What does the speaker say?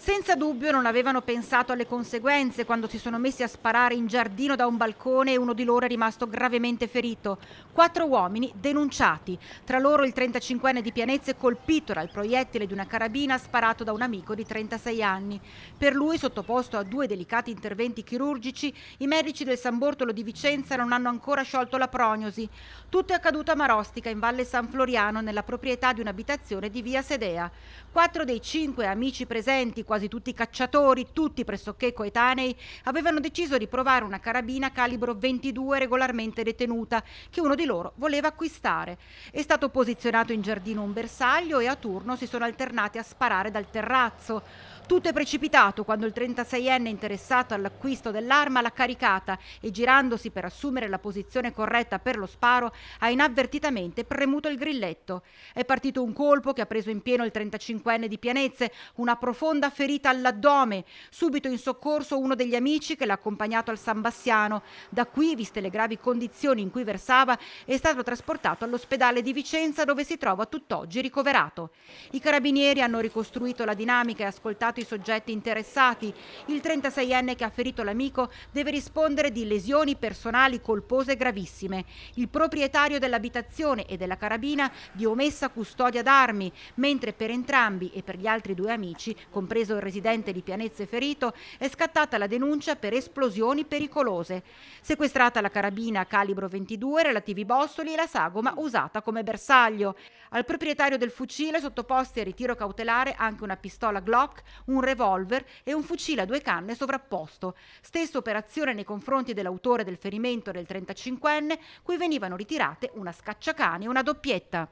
Senza dubbio non avevano pensato alle conseguenze quando si sono messi a sparare in giardino da un balcone e uno di loro è rimasto gravemente ferito. 4 uomini denunciati, tra loro il 35enne di Pianezze colpito dal proiettile di una carabina sparato da un amico di 36 anni. Per lui, sottoposto a 2 delicati interventi chirurgici, i medici del San Bortolo di Vicenza non hanno ancora sciolto la prognosi. Tutto è accaduto a Marostica, in Valle San Floriano, nella proprietà di un'abitazione di via Sedea. 4 dei 5 amici presenti, quasi tutti cacciatori, tutti pressoché coetanei, avevano deciso di provare una carabina calibro 22 regolarmente detenuta, che uno di loro voleva acquistare. È stato posizionato in giardino un bersaglio e a turno si sono alternati a sparare dal terrazzo. Tutto è precipitato quando il 36enne interessato all'acquisto dell'arma l'ha caricata e, girandosi per assumere la posizione corretta per lo sparo, ha inavvertitamente premuto il grilletto. È partito un colpo che ha preso in pieno il 35enne di Pianezze, una profonda ferita all'addome. Subito in soccorso uno degli amici che l'ha accompagnato al San Bassiano. Da qui, viste le gravi condizioni in cui versava, è stato trasportato all'ospedale di Vicenza, dove si trova tutt'oggi ricoverato. I carabinieri hanno ricostruito la dinamica e ascoltato i soggetti interessati. Il 36enne che ha ferito l'amico deve rispondere di lesioni personali colpose gravissime. Il proprietario dell'abitazione e della carabina di omessa custodia d'armi, mentre per entrambi e per gli altri 2 amici, compreso il residente di Pianezze ferito, è scattata la denuncia per esplosioni pericolose. Sequestrata la carabina calibro 22, relativi bossoli e la sagoma usata come bersaglio. Al proprietario del fucile sottoposti a ritiro cautelare anche una pistola Glock, un revolver e un fucile a 2 canne sovrapposto. Stessa operazione nei confronti dell'autore del ferimento del 35enne, cui venivano ritirate una scacciacani e una doppietta.